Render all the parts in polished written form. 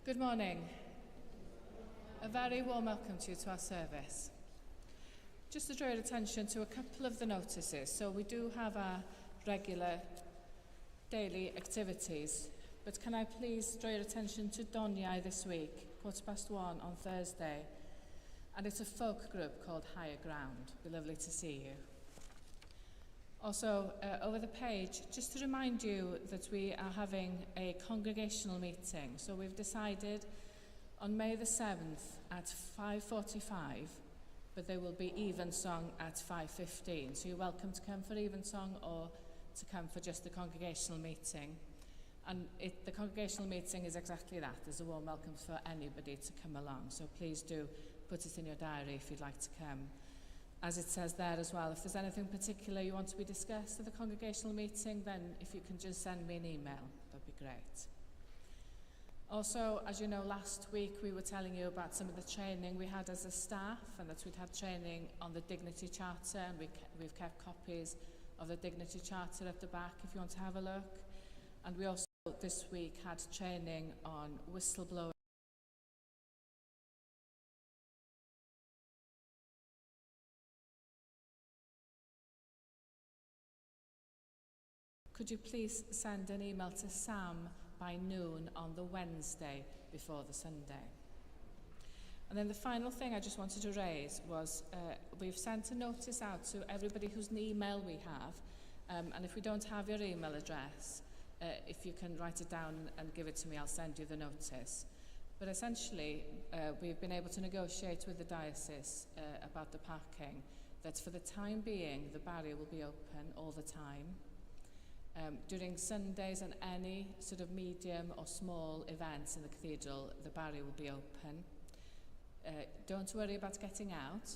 Good morning. A very warm welcome to you to our service. Just to draw your attention to a couple of the notices. So we do have our regular daily activities, but can I please draw your attention to Doniai this week, 1:15 on Thursday. And it's a folk group called Higher Ground. It'll be lovely to see you. Also, over the page, just to remind you that we are having a congregational meeting. So we've decided on May the 7th at 5:45, but there will be evensong at 5:15. So you're welcome to come for evensong or to come for just the congregational meeting. And the congregational meeting is exactly that. There's a warm welcome for anybody to come along. So please do put it in your diary if you'd like to come. As it says there as well, if there's anything particular you want to be discussed at the congregational meeting, then if you can just send me an email, that'd be great. Also, as you know, last week we were telling you about some of the training we had as a staff, and that we'd had training on the Dignity Charter, and we've kept copies of the Dignity Charter at the back if you want to have a look. And we also this week had training on whistleblowing. Could you please send an email to Sam by noon on the Wednesday before the Sunday? And then the final thing I just wanted to raise was we've sent a notice out to everybody whose email we have, and if we don't have your email address, if you can write it down and give it to me, I'll send you the notice. But essentially, we've been able to negotiate with the diocese about the parking, that for the time being, the barrier will be open all the time. During Sundays and any sort of medium or small events in the cathedral, the barrier will be open. Don't worry about getting out.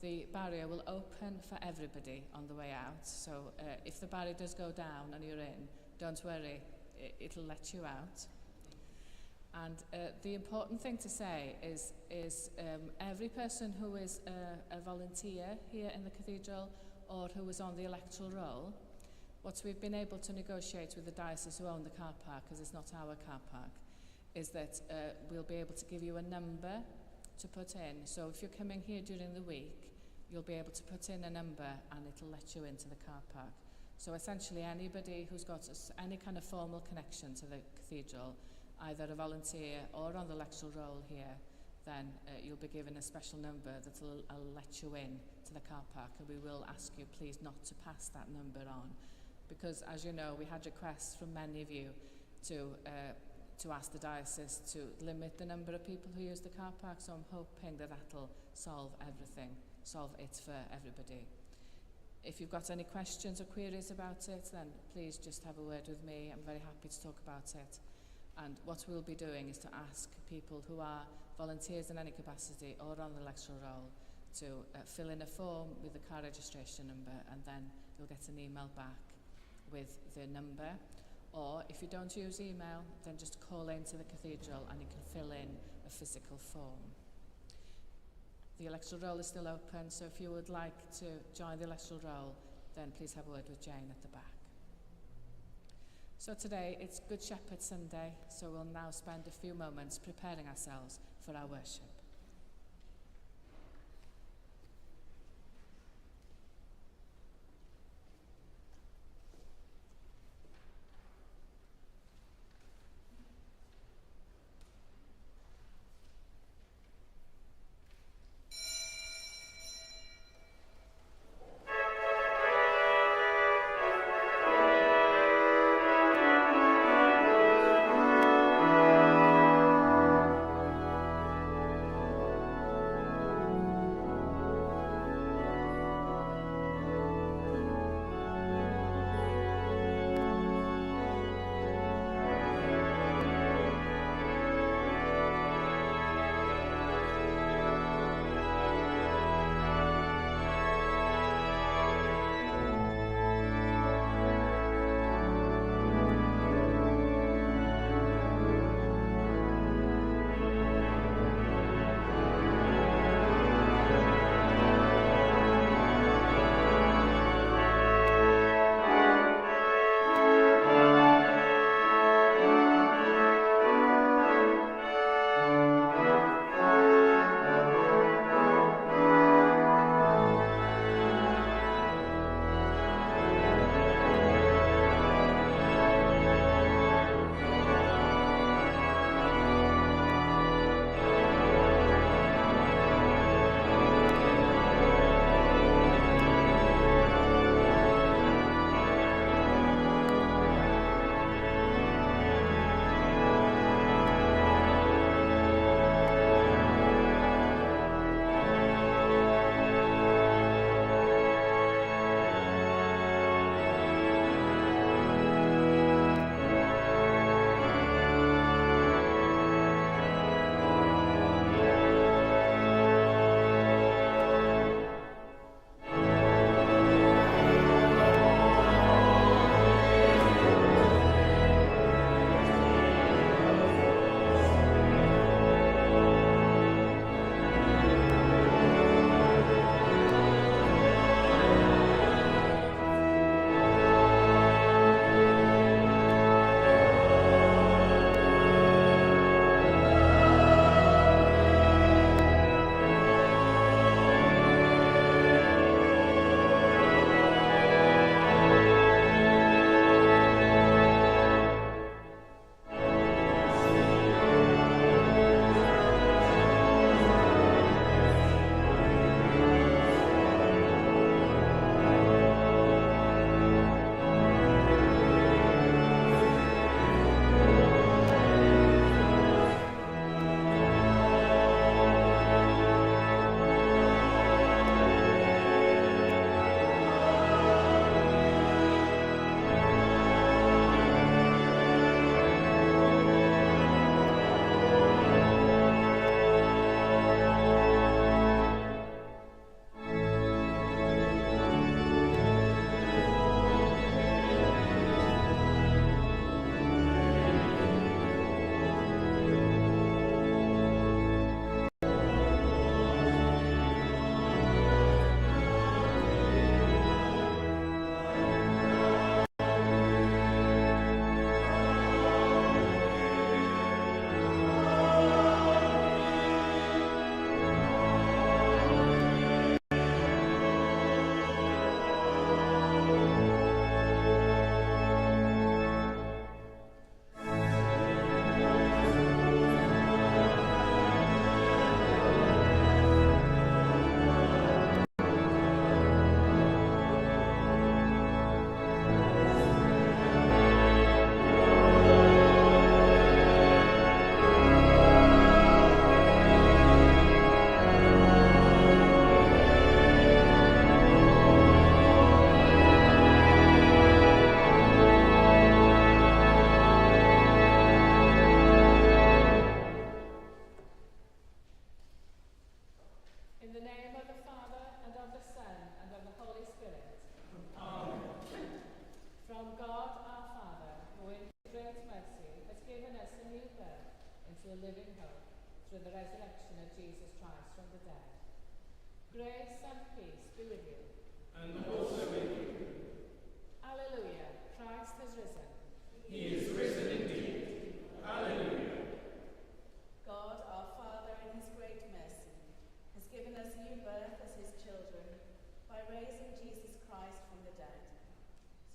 The barrier will open for everybody on the way out. So if the barrier does go down and you're in, don't worry, it'll let you out. And the important thing to say is every person who is a volunteer here in the cathedral or who is on the electoral roll, what we've been able to negotiate with the diocese who own the car park, because it's not our car park, is that we'll be able to give you a number to put in. So if you're coming here during the week, you'll be able to put in a number and it'll let you into the car park. So essentially anybody who's got any kind of formal connection to the cathedral, either a volunteer or on the electoral roll here, then you'll be given a special number that will let you in to the car park, and we will ask you please not to pass that number on. Because, as you know, we had requests from many of you to ask the diocese to limit the number of people who use the car park, so I'm hoping that that'll solve it for everybody. If you've got any questions or queries about it, then please just have a word with me. I'm very happy to talk about it. And what we'll be doing is to ask people who are volunteers in any capacity or on the electoral roll to fill in a form with the car registration number, and then you'll get an email back with the number. Or if you don't use email, then just call into the cathedral and you can fill in a physical form. The electoral roll is still open, so if you would like to join the electoral roll, then please have a word with Jane at the back. So today it's Good Shepherd Sunday, so we'll now spend a few moments preparing ourselves for our worship.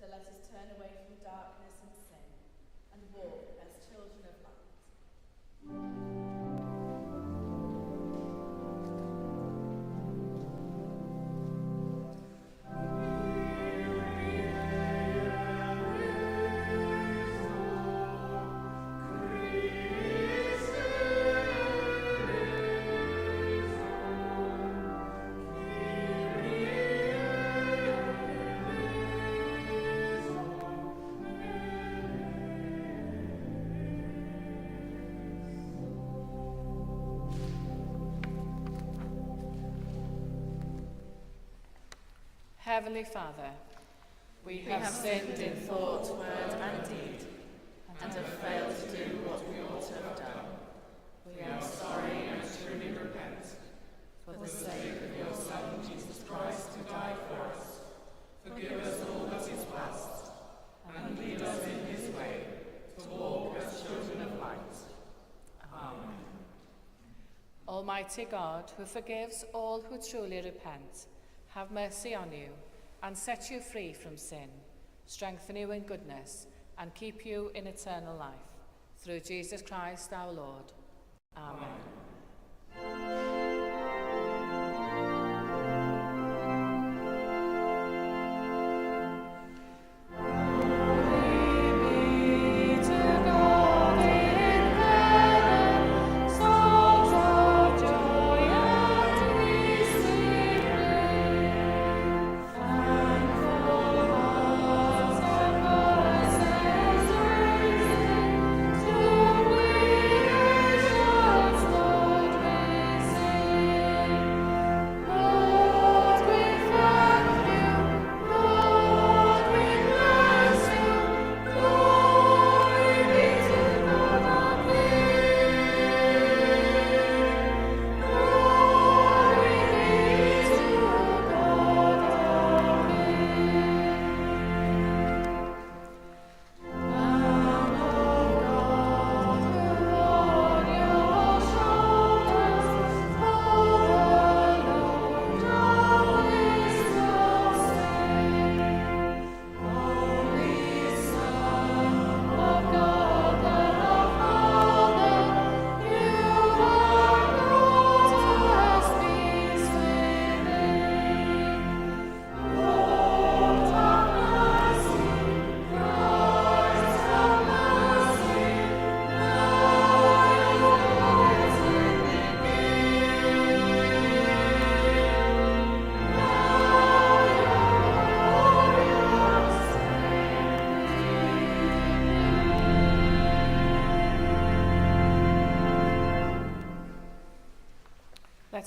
let us turn away from darkness and sin and walk as children of light. Heavenly Father, we have sinned in thought, word and deed, and have failed to do what we ought to have done. We are sorry and truly repent. For the sake of your Son, Jesus Christ, who died for us, forgive us all that is past, and lead us in his way, to walk as children of light. Amen. Almighty God, who forgives all who truly repent, have mercy on you, and set you free from sin, strengthen you in goodness, and keep you in eternal life. Through Jesus Christ our Lord. Amen.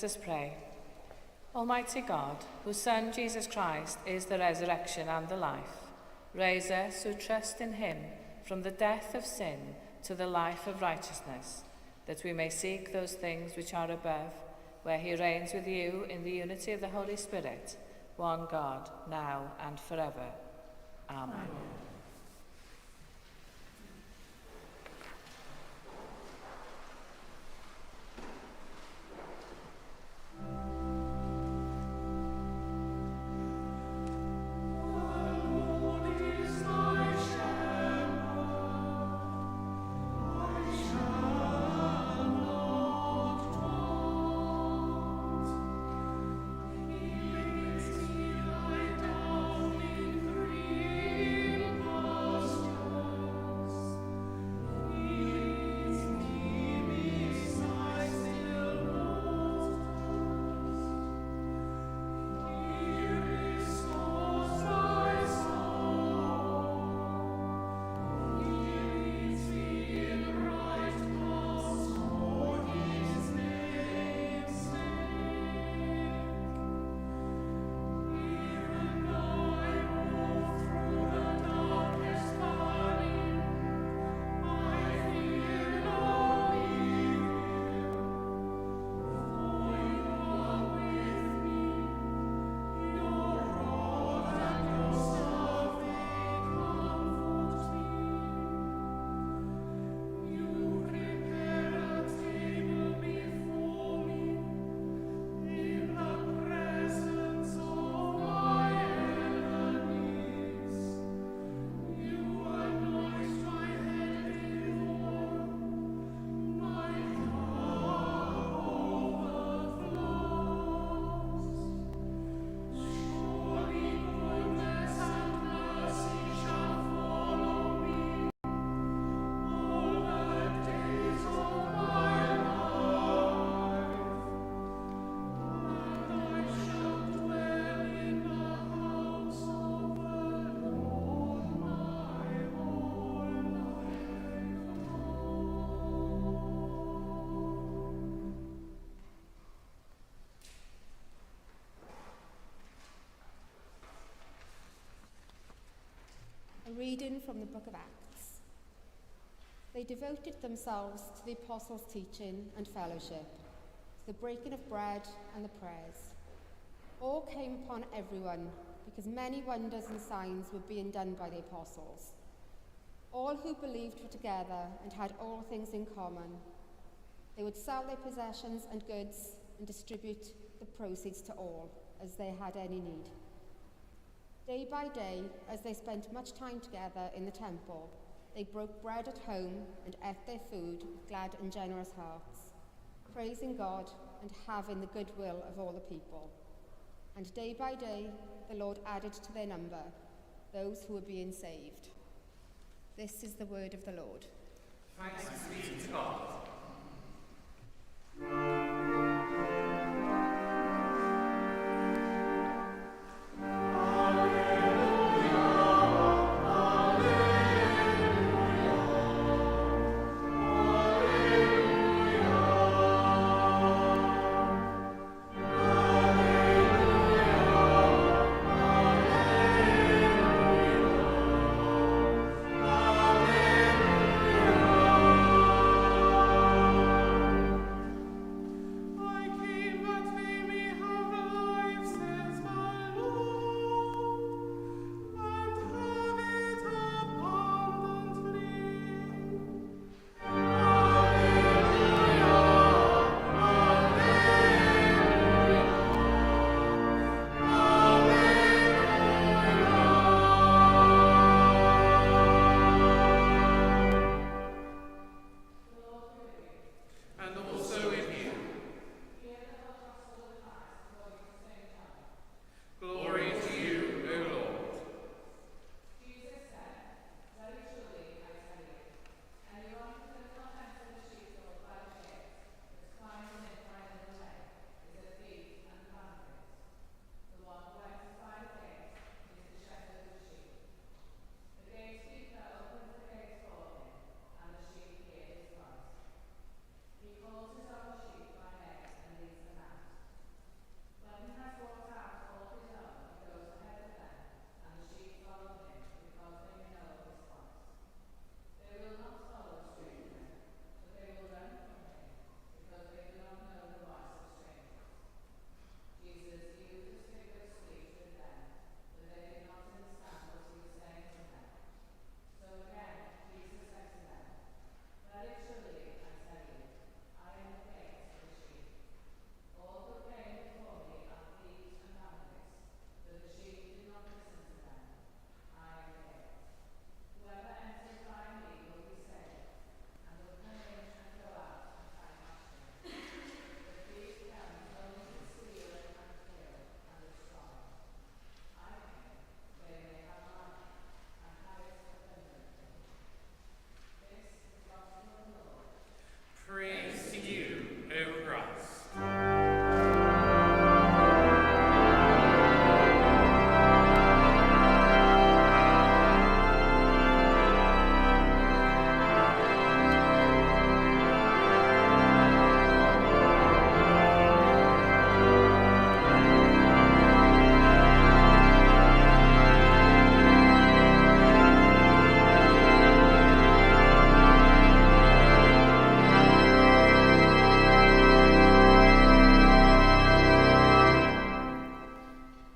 Let us pray. Almighty God, whose Son Jesus Christ is the resurrection and the life, raise us who trust in him from the death of sin to the life of righteousness, that we may seek those things which are above, where he reigns with you in the unity of the Holy Spirit, one God, now and forever. Amen. Amen. Thank you. Reading from the book of Acts. They devoted themselves to the apostles' teaching and fellowship, to the breaking of bread and the prayers. Awe came upon everyone, because many wonders and signs were being done by the apostles. All who believed were together and had all things in common. They would sell their possessions and goods and distribute the proceeds to all, as they had any need. Day by day, as they spent much time together in the temple, they broke bread at home and ate their food with glad and generous hearts, praising God and having the goodwill of all the people. And day by day, the Lord added to their number those who were being saved. This is the word of the Lord. Thanks be to God.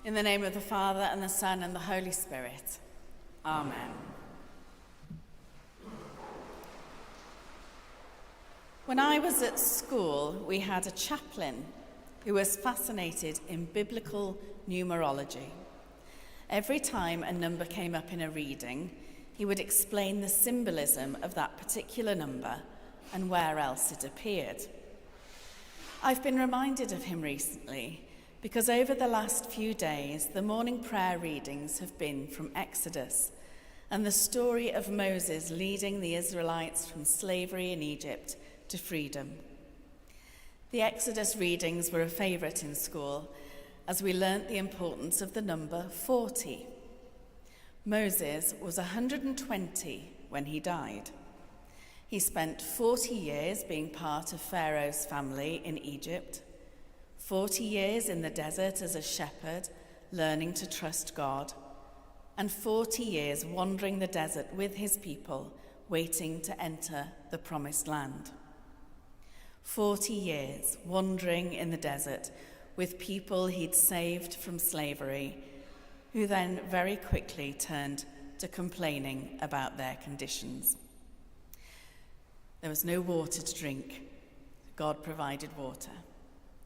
In the name of the Father, and the Son, and the Holy Spirit. Amen. When I was at school, we had a chaplain who was fascinated in biblical numerology. Every time a number came up in a reading, he would explain the symbolism of that particular number and where else it appeared. I've been reminded of him recently because over the last few days, the morning prayer readings have been from Exodus and the story of Moses leading the Israelites from slavery in Egypt to freedom. The Exodus readings were a favourite in school as we learnt the importance of the number 40. Moses was 120 when he died. He spent 40 years being part of Pharaoh's family in Egypt, 40 years in the desert as a shepherd, learning to trust God, and 40 years wandering the desert with his people, waiting to enter the promised land. 40 years wandering in the desert with people he'd saved from slavery, who then very quickly turned to complaining about their conditions. There was no water to drink. God provided water.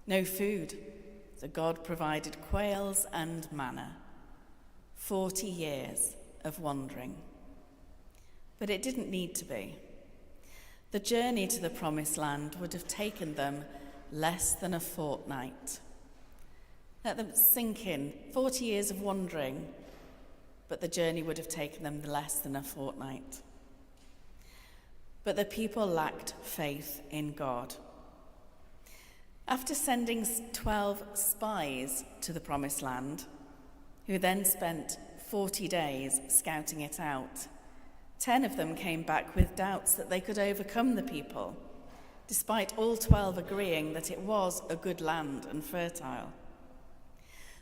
No food. So God provided quails and manna. 40 years of wandering. But it didn't need to be. The journey to the promised land would have taken them less than a fortnight. Let them sink in. 40 years of wandering, but the journey would have taken them less than a fortnight. But the people lacked faith in God. After sending 12 spies to the promised land, who then spent 40 days scouting it out, 10 of them came back with doubts that they could overcome the people, despite all 12 agreeing that it was a good land and fertile.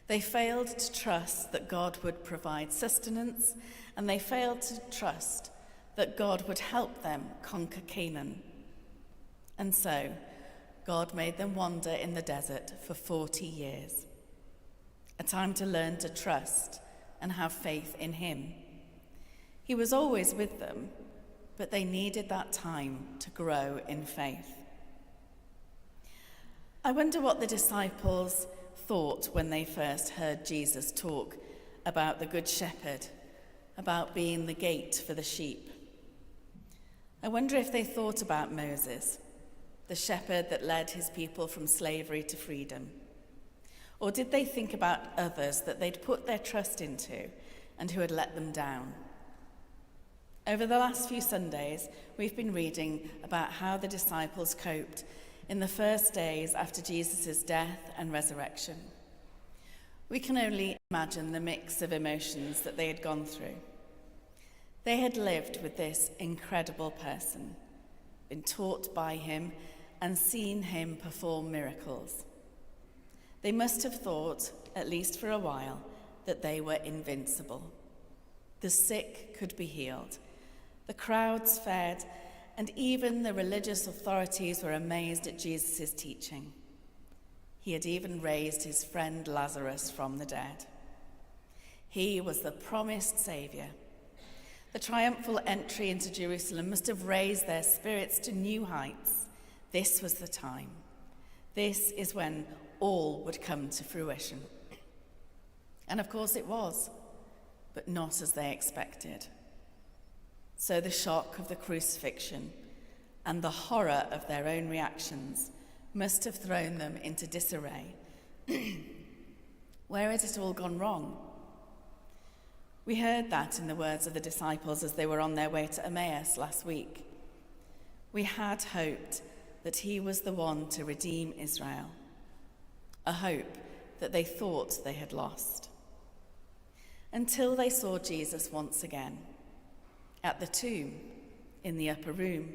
They failed to trust that God would provide sustenance, and they failed to trust that God would help them conquer Canaan. And so, God made them wander in the desert for 40 years, a time to learn to trust and have faith in him. He was always with them, but they needed that time to grow in faith. I wonder what the disciples thought when they first heard Jesus talk about the Good Shepherd, about being the gate for the sheep. I wonder if they thought about Moses, the shepherd that led his people from slavery to freedom. Or did they think about others that they'd put their trust into and who had let them down? Over the last few Sundays, we've been reading about how the disciples coped in the first days after Jesus' death and resurrection. We can only imagine the mix of emotions that they had gone through. They had lived with this incredible person, been taught by him, and seen him perform miracles. They must have thought, at least for a while, that they were invincible. The sick could be healed, the crowds fed, and even the religious authorities were amazed at Jesus' teaching. He had even raised his friend Lazarus from the dead. He was the promised Saviour. The triumphal entry into Jerusalem must have raised their spirits to new heights. This was the time. This is when all would come to fruition. And of course it was, but not as they expected. So the shock of the crucifixion and the horror of their own reactions must have thrown them into disarray. Where had it all gone wrong? We heard that in the words of the disciples as they were on their way to Emmaus last week. We had hoped that he was the one to redeem Israel, a hope that they thought they had lost. Until they saw Jesus once again, at the tomb, in the upper room,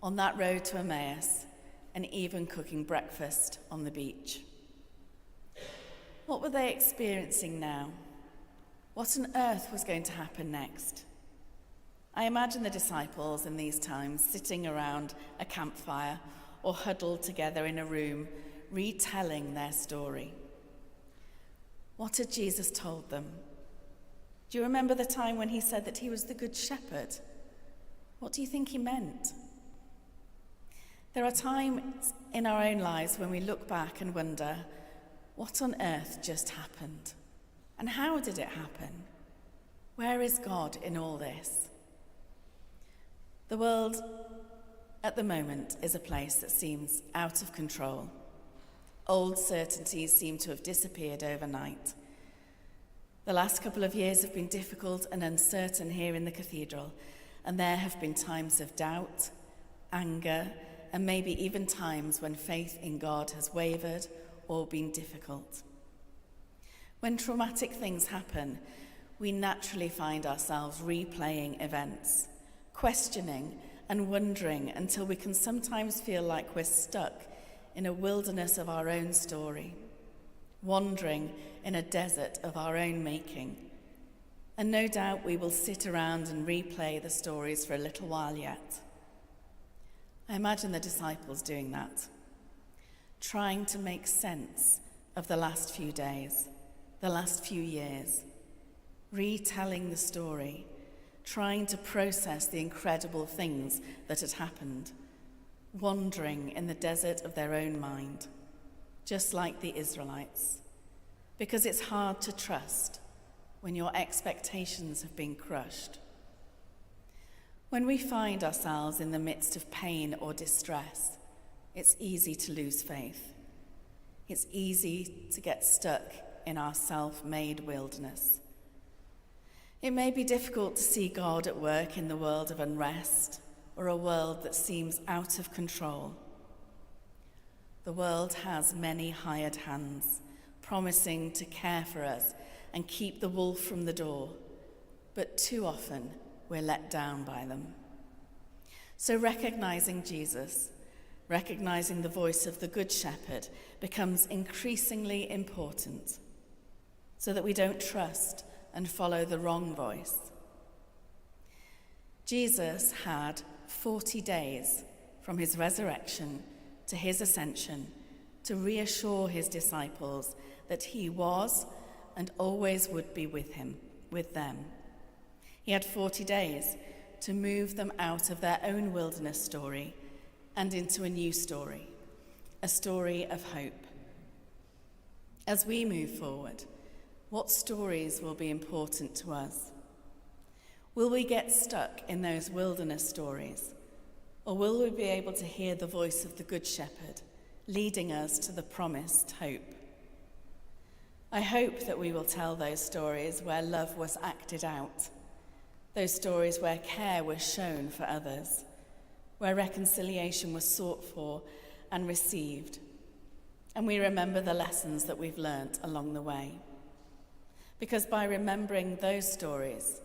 on that road to Emmaus, and even cooking breakfast on the beach. What were they experiencing now? What on earth was going to happen next? I imagine the disciples in these times sitting around a campfire or huddled together in a room, retelling their story. What had Jesus told them? Do you remember the time when he said that he was the Good Shepherd? What do you think he meant? There are times in our own lives when we look back and wonder, what on earth just happened? And how did it happen? Where is God in all this? The world at the moment is a place that seems out of control. Old certainties seem to have disappeared overnight. The last couple of years have been difficult and uncertain here in the cathedral, and there have been times of doubt, anger, and maybe even times when faith in God has wavered or been difficult. When traumatic things happen, we naturally find ourselves replaying events, questioning and wondering until we can sometimes feel like we're stuck in a wilderness of our own story, wandering in a desert of our own making, and no doubt we will sit around and replay the stories for a little while yet. I imagine the disciples doing that, trying to make sense of the last few days, the last few years, retelling the story, trying to process the incredible things that had happened, wandering in the desert of their own mind, just like the Israelites, because it's hard to trust when your expectations have been crushed. When we find ourselves in the midst of pain or distress, it's easy to lose faith. It's easy to get stuck in our self-made wilderness. It may be difficult to see God at work in the world of unrest or a world that seems out of control. The world has many hired hands, promising to care for us and keep the wolf from the door, but too often we're let down by them. So recognizing Jesus, recognizing the voice of the Good Shepherd becomes increasingly important so that we don't trust and follow the wrong voice. Jesus had 40 days from his resurrection to his ascension to reassure his disciples that he was and always would be with them. He had 40 days to move them out of their own wilderness story and into a new story, a story of hope. As we move forward, what stories will be important to us? Will we get stuck in those wilderness stories, or will we be able to hear the voice of the Good Shepherd leading us to the promised hope? I hope that we will tell those stories where love was acted out, those stories where care was shown for others, where reconciliation was sought for and received, and we remember the lessons that we've learnt along the way. Because by remembering those stories,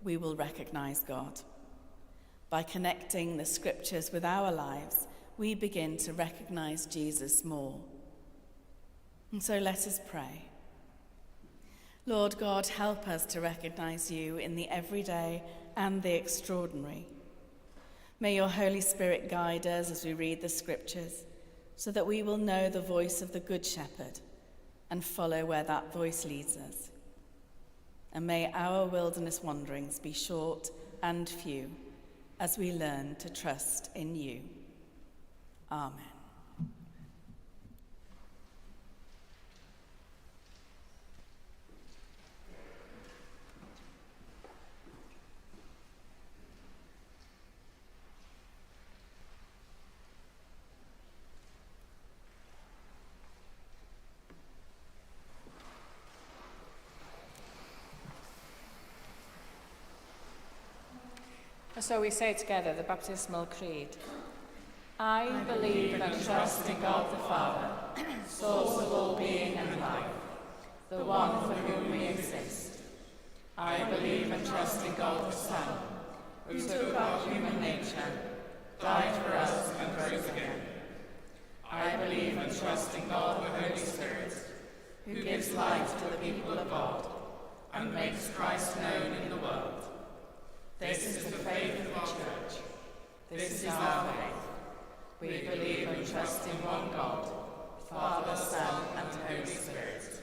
we will recognize God. By connecting the scriptures with our lives, we begin to recognize Jesus more. And so let us pray. Lord God, help us to recognize you in the everyday and the extraordinary. May your Holy Spirit guide us as we read the scriptures, so that we will know the voice of the Good Shepherd and follow where that voice leads us. And may our wilderness wanderings be short and few as we learn to trust in you. Amen. So we say together the baptismal creed. I believe and trust in God the Father, source of all being and life, the one for whom we exist. I believe and trust in God the Son, who took our human nature, died for us and rose again. I believe and trust in God the Holy Spirit, who gives life to the people of God and makes Christ known in the world. This is the faith of the Church. This is our faith. We believe and trust in one God, Father, Son, and Holy Spirit.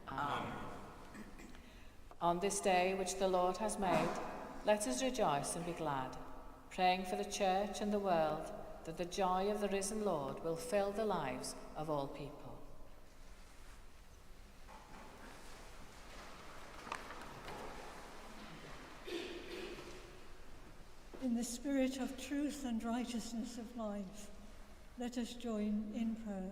Amen. On this day which the Lord has made, let us rejoice and be glad, praying for the Church and the world, that the joy of the risen Lord will fill the lives of all people. In the spirit of truth and righteousness of life, let us join in prayer.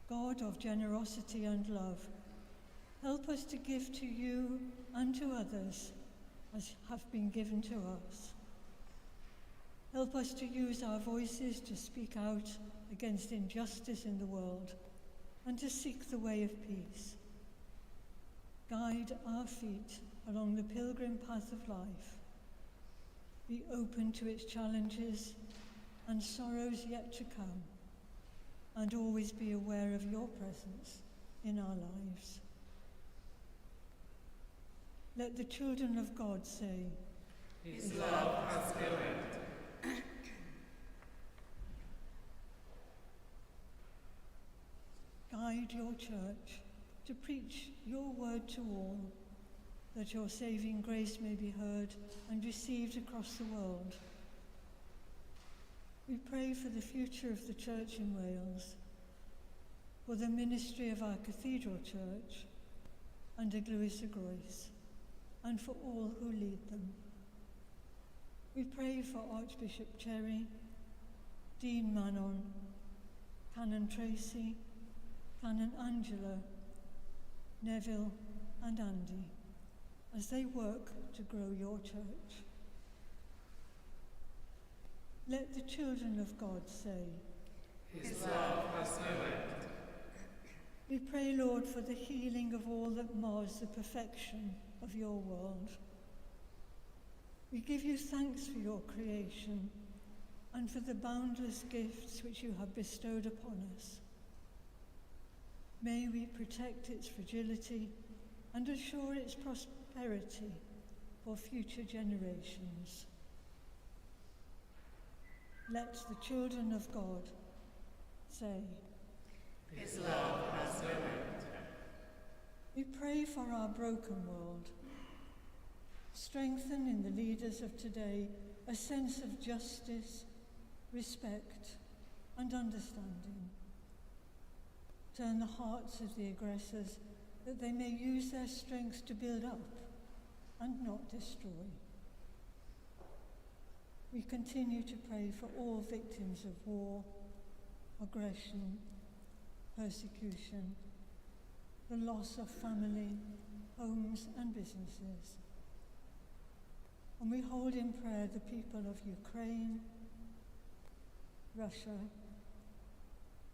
God of generosity and love, help us to give to you and to others as have been given to us. Help us to use our voices to speak out against injustice in the world and to seek the way of peace. Guide our feet along the pilgrim path of life. Be open to its challenges and sorrows yet to come, and always be aware of your presence in our lives. Let the children of God say, His love has no end. guide your church to preach your word to all, that your saving grace may be heard and received across the world. We pray for the future of the church in Wales, for the ministry of our cathedral church and Eglwys y Groes, and for all who lead them. We pray for Archbishop Cherry, Dean Manon, Canon Tracy, Canon Angela, Neville and Andy, as they work to grow your church. Let the children of God say, His love has no end. we pray, Lord, for the healing of all that mars the perfection of your world. We give you thanks for your creation and for the boundless gifts which you have bestowed upon us. May we protect its fragility and assure its prosperity for future generations. Let the children of God say, His love has no end. we pray for our broken world. Strengthen in the leaders of today a sense of justice, respect, and understanding. Turn the hearts of the aggressors that they may use their strength to build up and not destroy. We continue to pray for all victims of war, aggression, persecution, the loss of family, homes and businesses. And we hold in prayer the people of Ukraine, Russia,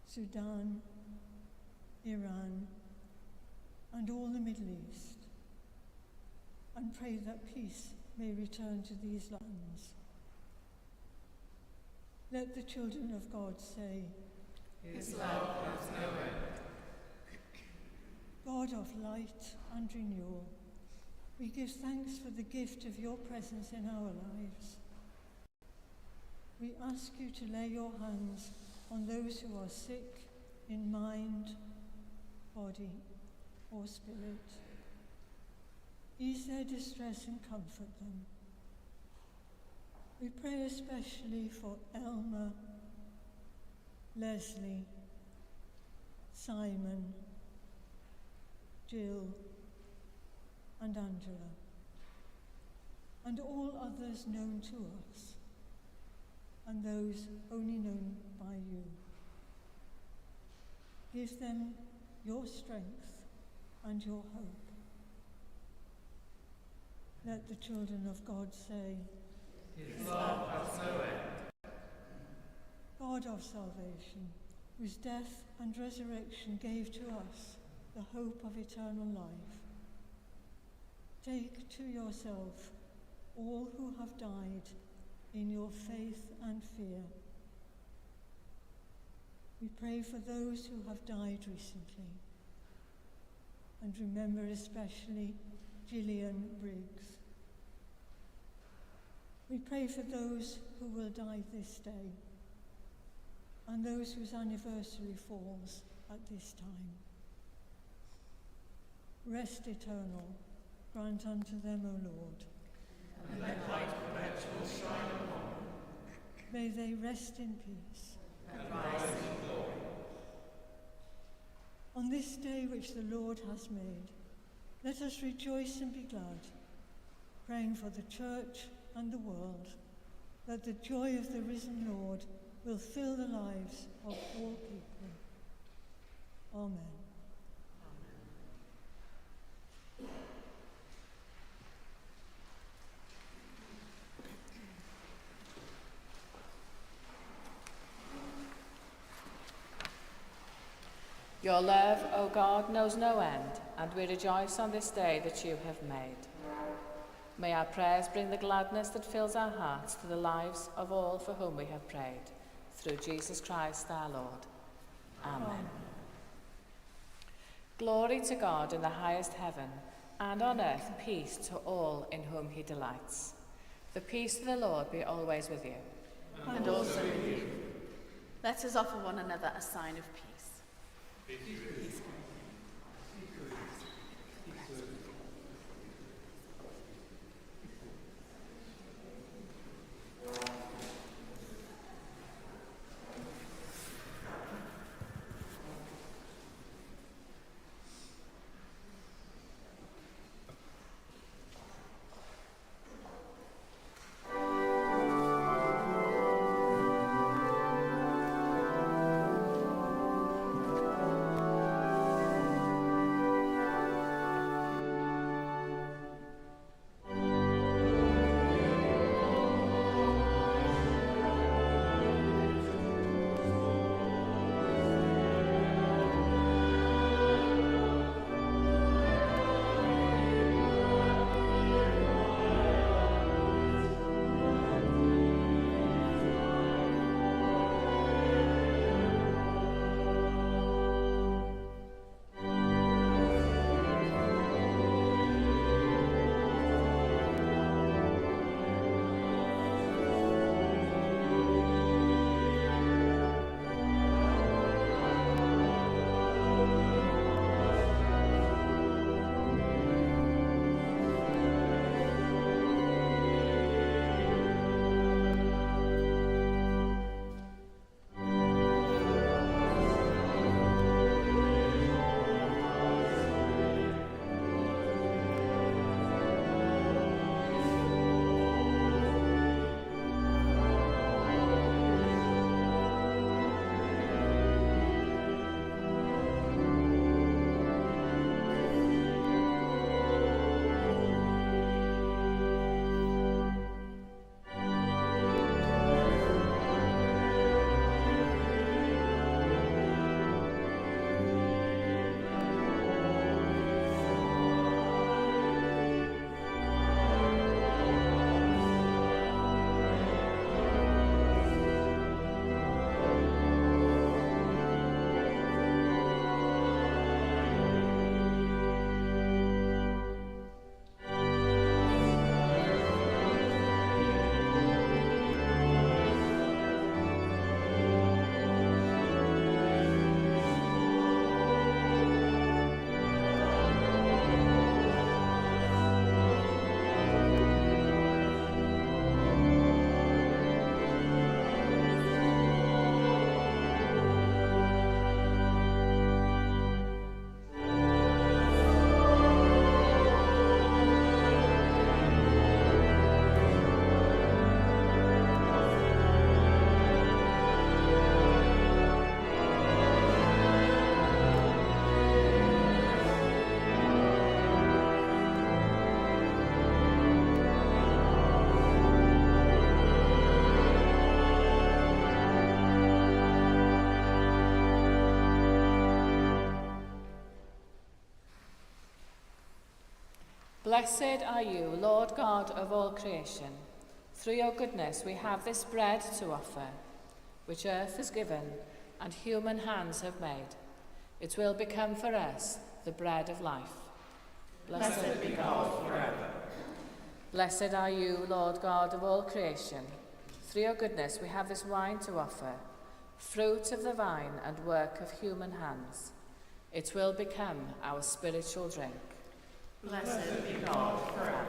Sudan, Iran, and all the Middle East, and pray that peace may return to these lands. Let the children of God say, His love has no end. God of light and renewal, we give thanks for the gift of your presence in our lives. We ask you to lay your hands on those who are sick in mind, body, or spirit. Ease their distress and comfort them. We pray especially for Elmer, Leslie, Simon, Jill, and Angela, and all others known to us, and those only known by you. Give them your strength and your hope. Let the children of God say, His love has no end. God of salvation, whose death and resurrection gave to us the hope of eternal life, take to yourself all who have died in your faith and fear. We pray for those who have died recently, and remember especially Gillian Briggs. We pray for those who will die this day, and those whose anniversary falls at this time. Rest eternal grant unto them, O Lord. And let light perpetual shine upon them. May they rest in peace. And rise in glory. On this day which the Lord has made, let us rejoice and be glad, praying for the church and the world, that the joy of the risen Lord will fill the lives of all people. Amen. Your love, O God, knows no end, and we rejoice on this day that you have made. May our prayers bring the gladness that fills our hearts to the lives of all for whom we have prayed. Through Jesus Christ our Lord. Amen. Glory to God in the highest heaven, and on earth peace to all in whom he delights. The peace of the Lord be always with you. And also with you. Let us offer one another a sign of peace. Peace. Blessed are you, Lord God of all creation. Through your goodness we have this bread to offer, which earth has given and human hands have made. It will become for us the bread of life. Blessed be God forever. Blessed are you, Lord God of all creation. Through your goodness we have this wine to offer, fruit of the vine and work of human hands. It will become our spiritual drink. Blessed be God forever.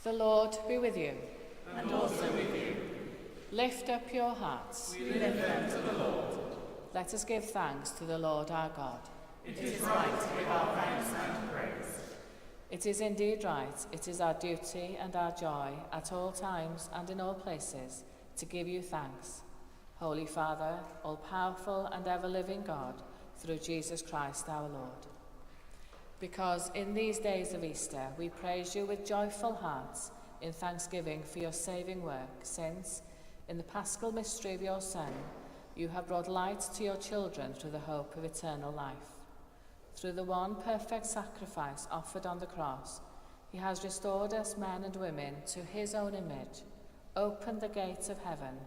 The Lord be with you. And also with you. Lift up your hearts. We lift them to the Lord. Let us give thanks to the Lord our God. It is right to give our thanks and praise. It is indeed right, it is our duty and our joy at all times and in all places to give you thanks, Holy Father, all-powerful and ever-living God, through Jesus Christ our Lord. Because in these days of Easter we praise you with joyful hearts in thanksgiving for your saving work, since, in the paschal mystery of your Son, you have brought light to your children through the hope of eternal life. Through the one perfect sacrifice offered on the cross, he has restored us men and women to his own image, opened the gates of heaven,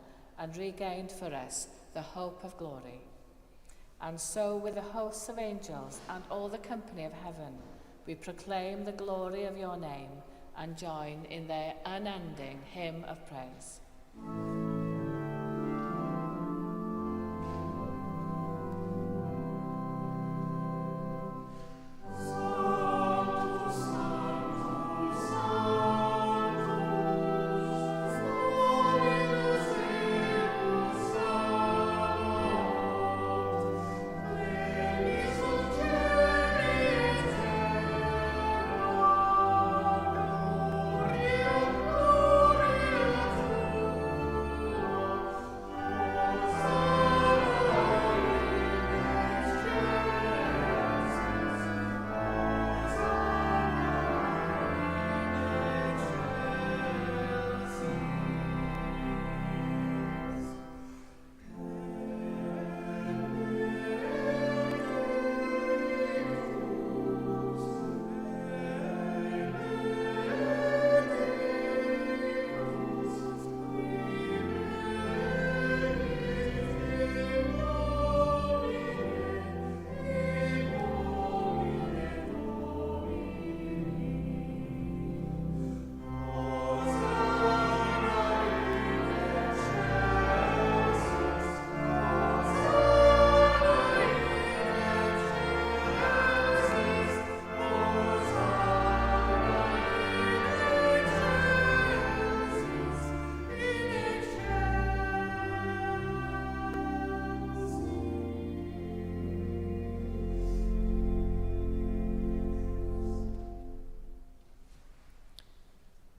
and regained for us the hope of glory. And so with the hosts of angels and all the company of heaven, we proclaim the glory of your name and join in their unending hymn of praise.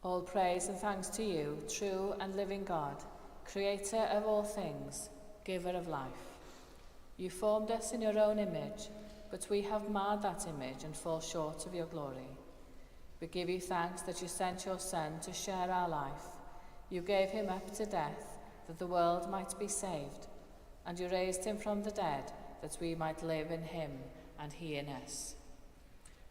All praise and thanks to you, true and living God, creator of all things, giver of life. You formed us in your own image, but we have marred that image and fall short of your glory. We give you thanks that you sent your Son to share our life. You gave him up to death that the world might be saved, and you raised him from the dead that we might live in him and he in us.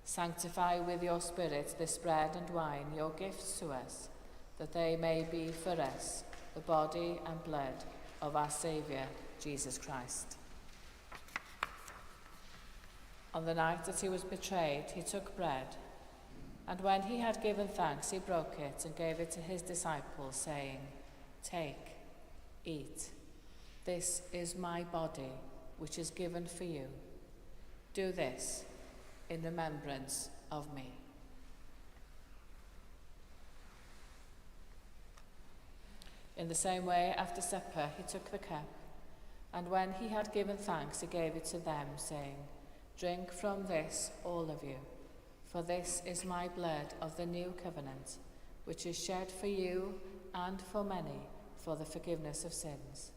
Sanctify with your Spirit this bread and wine, your gifts to us, that they may be for us the body and blood of our Saviour, Jesus Christ. On the night that he was betrayed, he took bread, and when he had given thanks, he broke it and gave it to his disciples, saying, "Take, eat. This is my body, which is given for you. Do this in remembrance of me." In the same way, after supper, he took the cup, and when he had given thanks, he gave it to them, saying, "Drink from this, all of you, for this is my blood of the new covenant, which is shed for you and for many for the forgiveness of sins.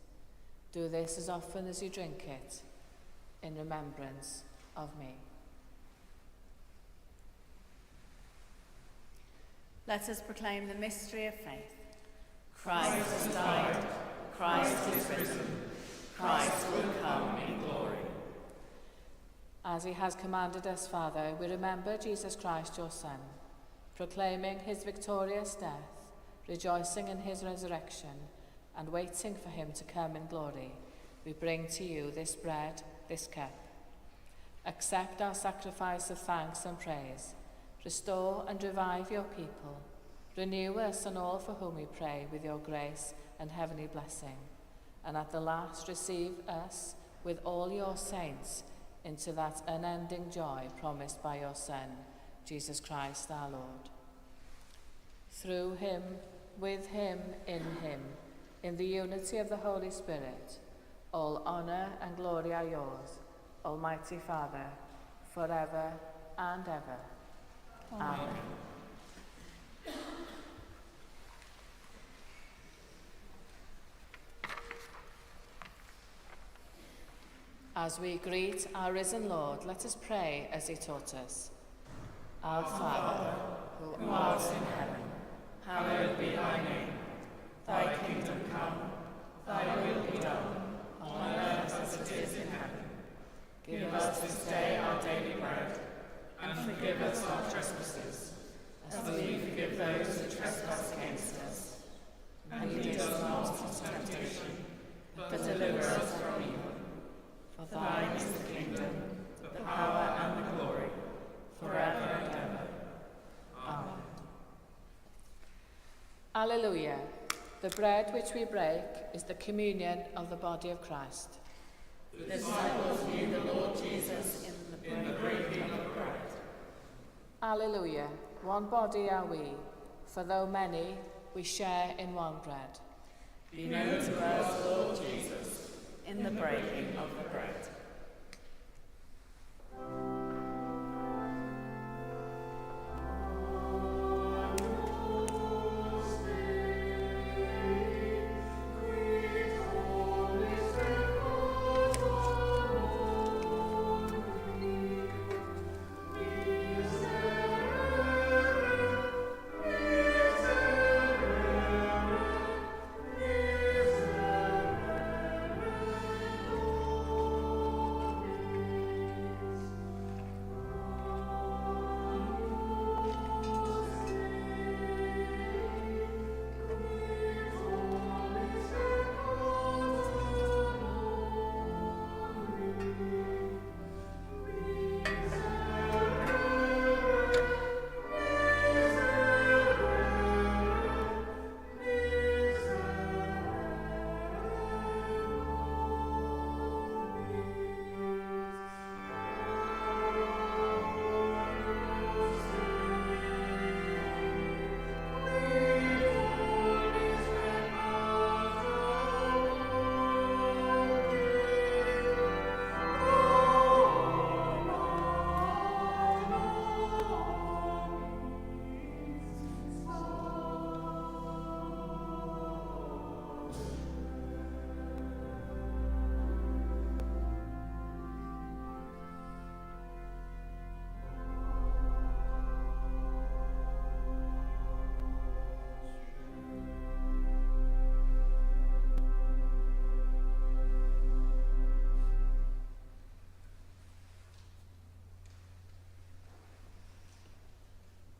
Do this as often as you drink it, in remembrance of me." Let us proclaim the mystery of faith. Christ has died, Christ is risen, Christ will come in glory. As he has commanded us, Father, we remember Jesus Christ, your Son, proclaiming his victorious death, rejoicing in his resurrection, and waiting for him to come in glory. We bring to you this bread, this cup. Accept our sacrifice of thanks and praise. Restore and revive your people. Renew us and all for whom we pray with your grace and heavenly blessing. And at the last receive us with all your saints into that unending joy promised by your Son, Jesus Christ our Lord. Through him, with him, in the unity of the Holy Spirit, all honour and glory are yours, Almighty Father, forever and ever. Amen. As we greet our risen Lord, let us pray as he taught us. Our Father, who art in heaven, hallowed be thy name. Thy kingdom come, thy will be done, on earth as it is in heaven. Give us this day our daily bread, and forgive us our trespasses, as we forgive those who trespass against us. And lead us not into temptation, but deliver us from evil. For thine is the kingdom, the power and the glory, forever and ever. Amen. Alleluia. The bread which we break is the communion of the body of Christ. The disciples knew the Lord Jesus in the breaking of the bread. Alleluia. One body are we, for though many, we share in one bread. Be known to us, Lord Jesus, in the breaking of the bread.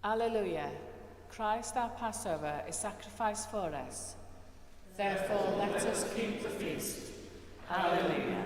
Alleluia. Christ our Passover is sacrificed for us. Therefore let us keep the feast. Alleluia.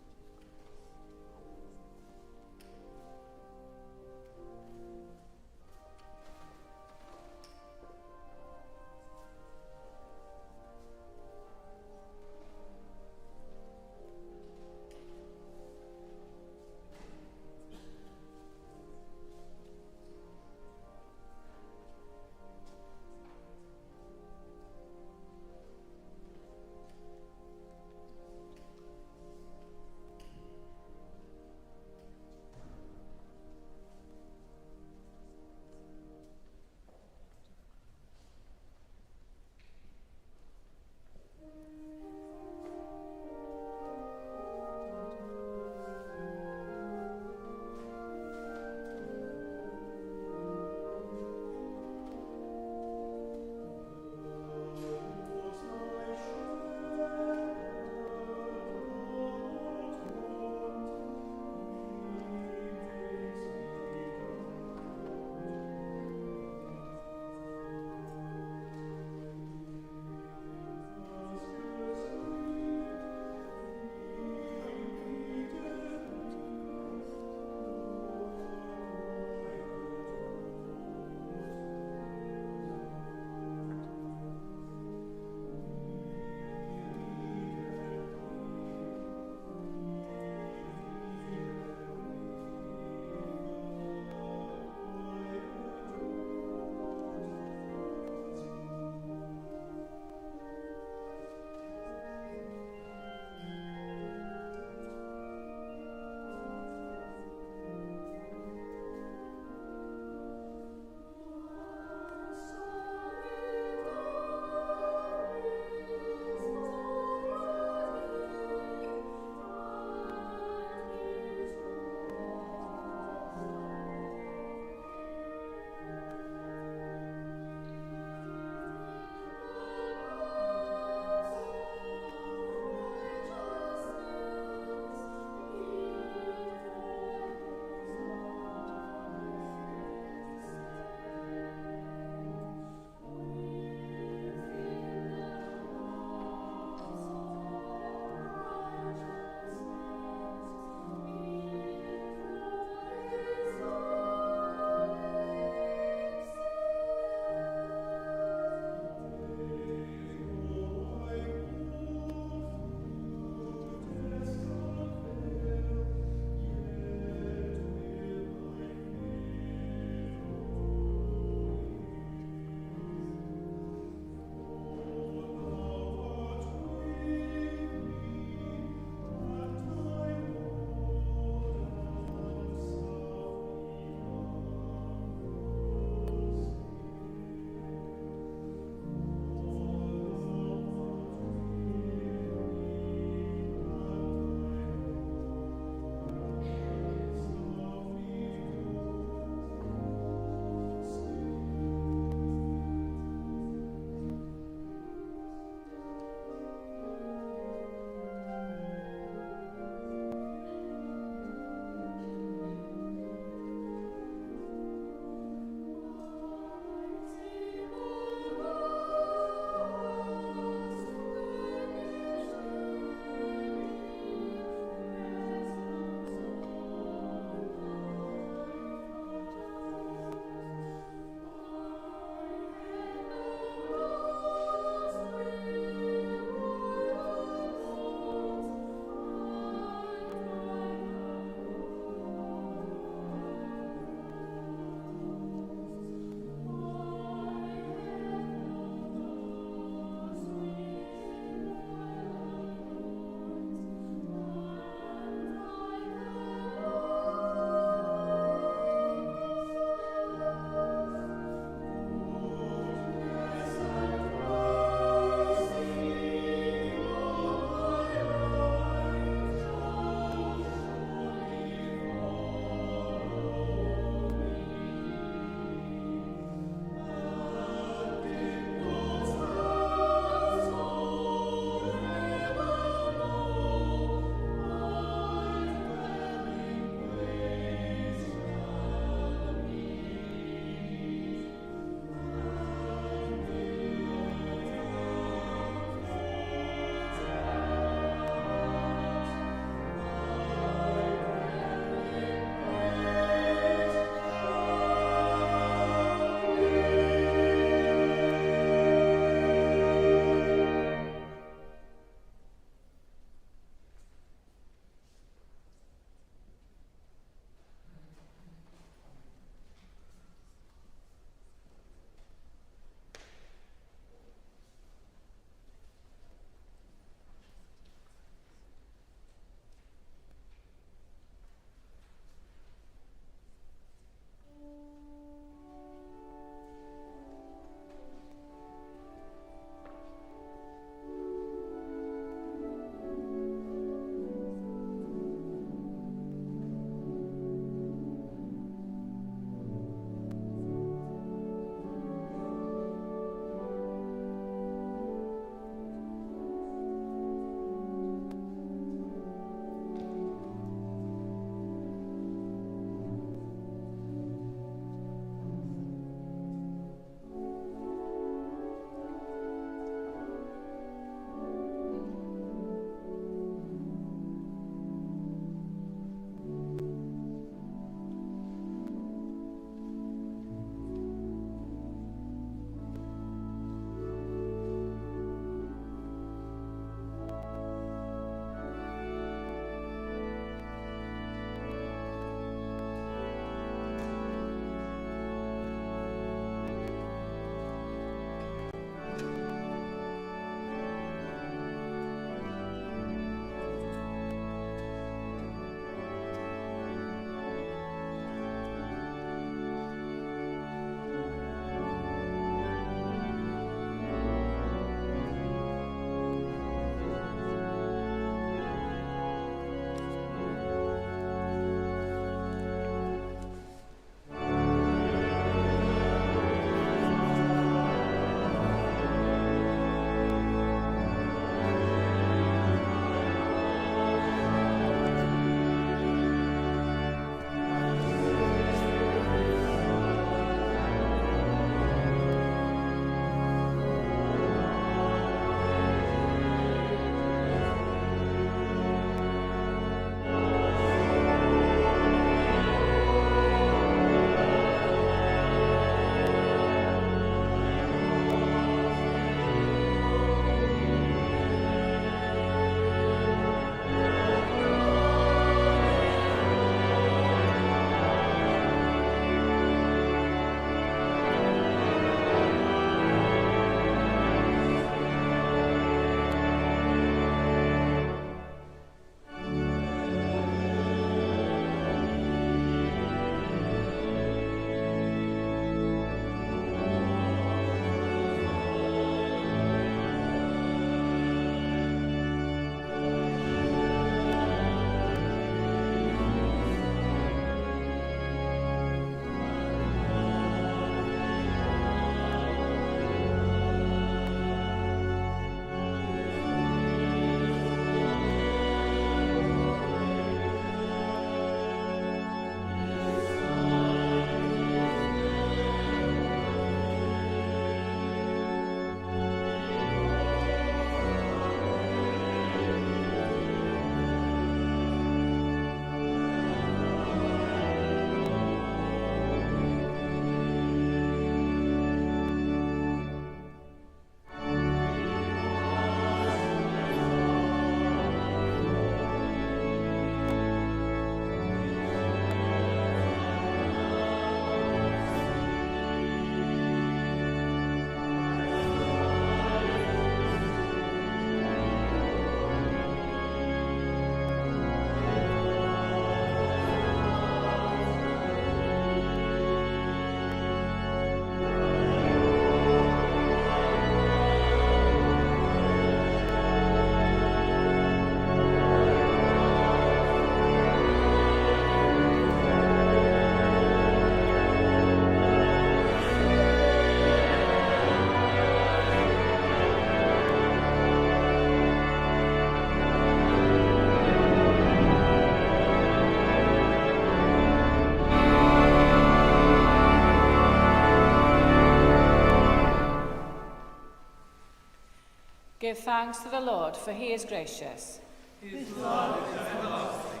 Give thanks to the Lord, for he is gracious. His love is everlasting.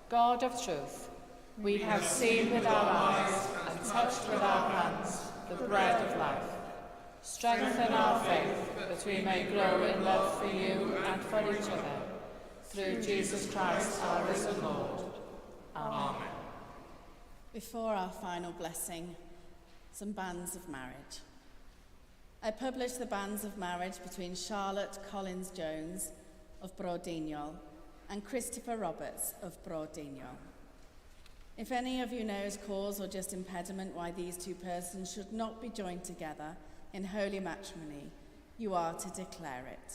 God of truth, we have seen with our eyes and touched with our hands the bread of life. Strengthen our faith that we may grow in love for you and for each other. Through Jesus Christ, our risen Lord. Amen. Before our final blessing, some banns of marriage. I publish the banns of marriage between Charlotte Collins-Jones of Brodignol and Christopher Roberts of Brodignol. If any of you knows cause or just impediment why these two persons should not be joined together in holy matrimony, you are to declare it.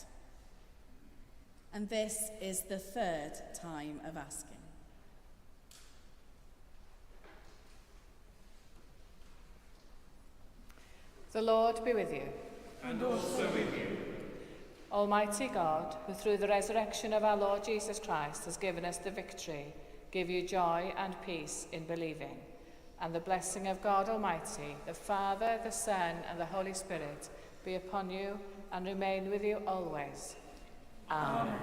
And this is the third time of asking. The Lord be with you. And also with you. Almighty God, who through the resurrection of our Lord Jesus Christ has given us the victory, give you joy and peace in believing. And the blessing of God Almighty, the Father, the Son, and the Holy Spirit be upon you and remain with you always. Amen.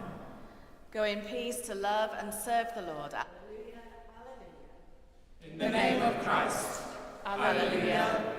Go in peace to love and serve the Lord. In the name of Christ. Alleluia.